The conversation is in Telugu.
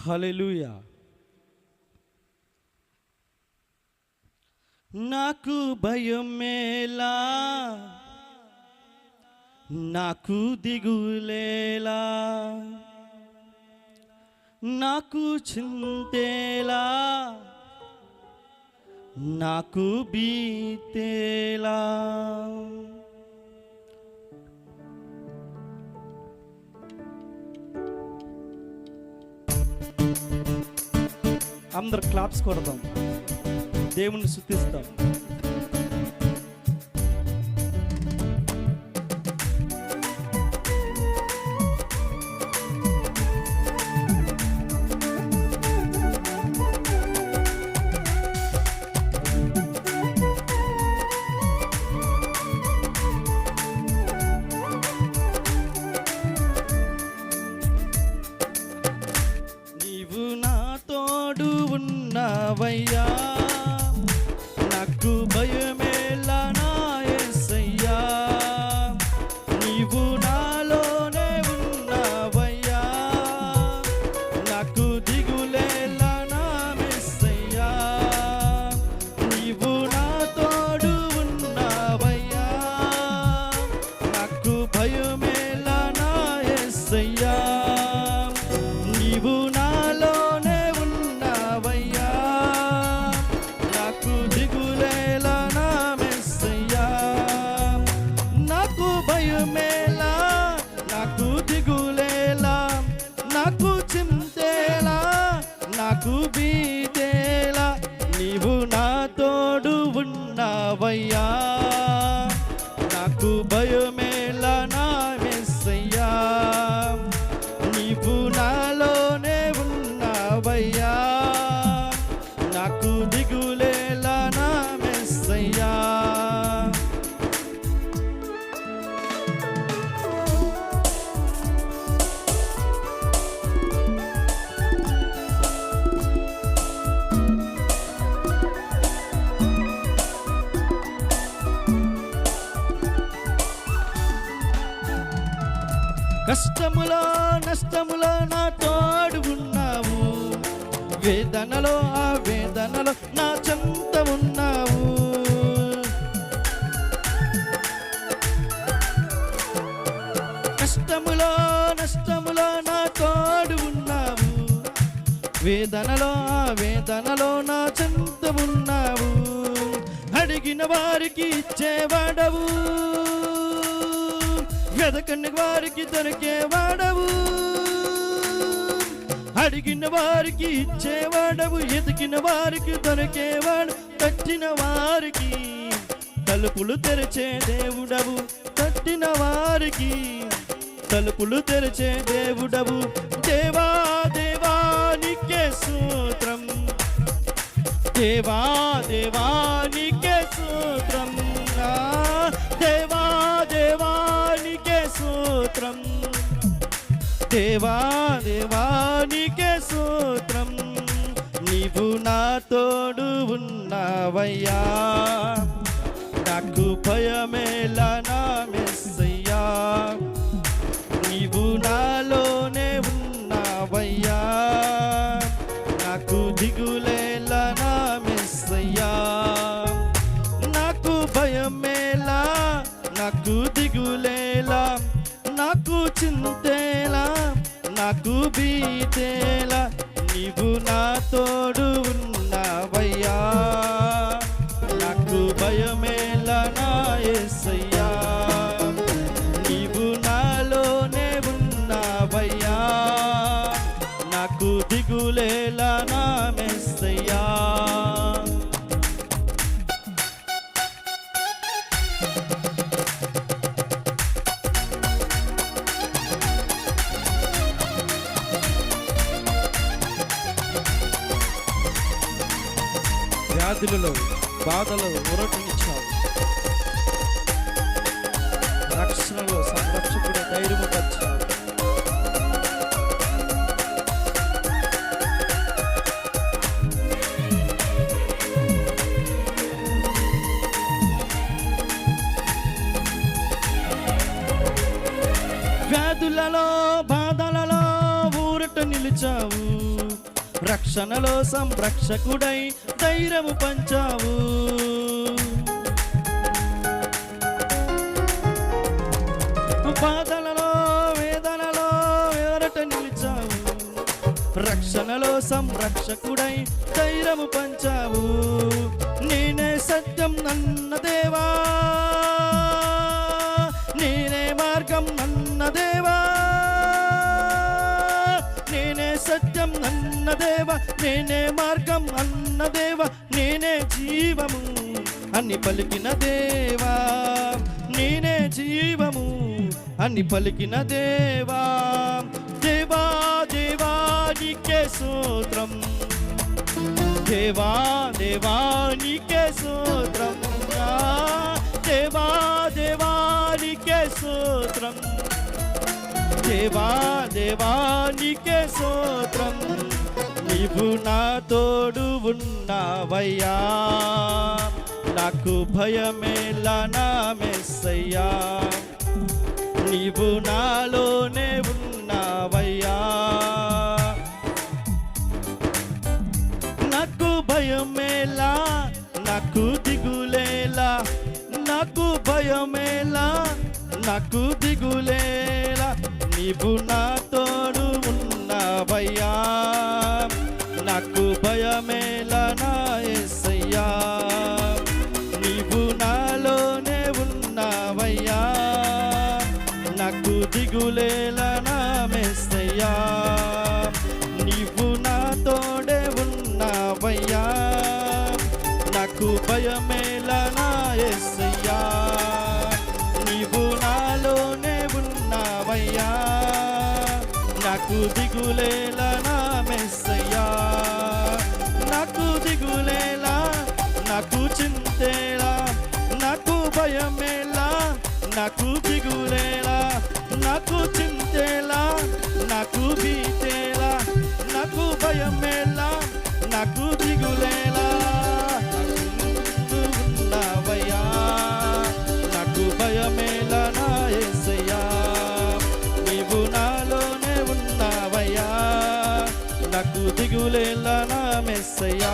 హల్లెలూయా. నాకు భయమేలా, నాకు దిగులేలా, నాకు చింతేలా, నాకు బీతేలా. అందరు క్లాప్స్ కొడదాం, దేవుణ్ణి స్తుతిస్తాం. నీవు నా తోడు ఉన్నావయ్యా, నాకు భయమేలా నా యేసయ్యా. నీవు నాలోనే ఉన్నావయ్యా, నాకు దిగులేలా నా యేసయ్యా. నీవు నా తోడు ఉన్నావయ్యా, నాకు భయమేలా నా యేసయ్యా. నీవు నాలోనే ఉన్నావయ్యా, నాకు దిగులేలా నా మెస్సయ్యా. నాకు భయమేలా, నాకు దిగులేలా, నాకు చింతేలా, నాకు బీతేలా. నీవు నా తోడు ఉన్నావయ్యా, నాకు భయమేలా నా మెస్సయ్యా. నీవు నాలోనే ఉన్నావయ్యా, నాకు దిగులేలా నా మెస్సయ్యా. కష్టములో నష్టములో నా తోడు ఉన్నావు, వేదనలో ఆ వేదనలో నా చెంత ఉన్నావు. కష్టములో నష్టములో నా తోడు ఉన్నావు, వేదనలో ఆ వేదనలో నా చెంత ఉన్నావు. అడిగిన వారికి ఇచ్చేవాడవు, వెదకని వారికి దొరికేవాడవు. అడిగిన వారికి ఇచ్చేవాడవు, ఎదిగిన వారికి దొరికేవాడు. తట్టిన వారికి తలుపులు తెరిచే దేవుడవు, తట్టిన వారికి తలుపులు తెరిచే దేవుడవు. దేవా దేవా నీకే స్తోత్రం, దేవా దేవా నీకే స్తోత్రం, దేవా దేవా నీకే స్తోత్రం, దేవా దేవా నీకే స్తోత్రం. నీవు నా తోడు ఉన్నావయ్యా, నాకు భయమేలా నా మెస్సయ్యా. నీవు నాలోనే ఉన్నావయ్యా, నాకు దిగులేలా నా మెస్సయ్యా. నాకు భయమేలా, నాకు దిగులేలా, నాకు చింతేలా, నాకు బీతేలా. నీవు నా తోడు ఉన్నావయ్యా, నాకు భయమేలా నా యేసయ్యా. నీవు నాలోనే ఉన్నావయ్యా, నాకు దిగులేలా నా మెస్సయ్యా. వ్యాధులలో బాధలో ఊరటనిచ్చావు, రక్షణలో సంరక్షకుడు ధైర్యము పరిచావు. వ్యాధులలో బాధలలో ఊరట నిలిచావు, రక్షణలో సంరక్షకుడై ధైర్యము పంచావు. బాధలలో వేదనలో ఎవరట నిలిచావు. రక్షణలో సంరక్షకుడై ధైర్యము పంచావు. నేనే సత్యం నన్న దేవా, నేనే మార్గం నన్న దేవా, నేనే సత్యం అన్న దేవ, నేనే మార్గం అన్న దేవ, నేనే జీవము అని పలికిన దేవా, నేనే జీవము అని పలికిన దేవా. దేవా దేవా నీకే స్తోత్రం, దేవా దేవా నీకే స్తోత్రం, దేవా దేవా నీకే స్తోత్రం, దేవా దేవా నీకే స్తోత్రం. నీవు నా తోడు ఉన్నావయ్యా, నాకు భయమేలా నా మెస్సయ్యా. నీవు నాలోనే ఉన్నావయ్యా, నాకు భయమేలా, నాకు దిగులేలా, నాకు భయమేలా, నాకు దిగులేలా. నీవు నా తోడు ఉన్నావయ్యా, నాకు భయమేలా నా యేసయ్యా. నీవు నాలోనే ఉన్నావయ్యా, నాకు దిగులేలా నా మెస్సయ్యా. నీవు నా తోడే ఉన్నావయ్యా, నాకు భయమేలా నా యేసయ్యా. నీవు నాలోనే ఉన్నావయ్యా, నాకు దిగులేలా నా మెస్సయ్యా. నాకు దిగులేలా, నాకు చింతేలా, నాకు భయమేలా, నాకు దిగులేలా, నాకు చింతేలా, నాకు భీతేలా, నాకు భయమేలా, నాకు దిగులేలా. ఉన్నావయ్యా, నాకు భయమేలా నా యేసయ్యా. నీవు నాలోనే ఉన్నావయ్యా, నాకు దిగులేలా నా మెస్సయ్యా.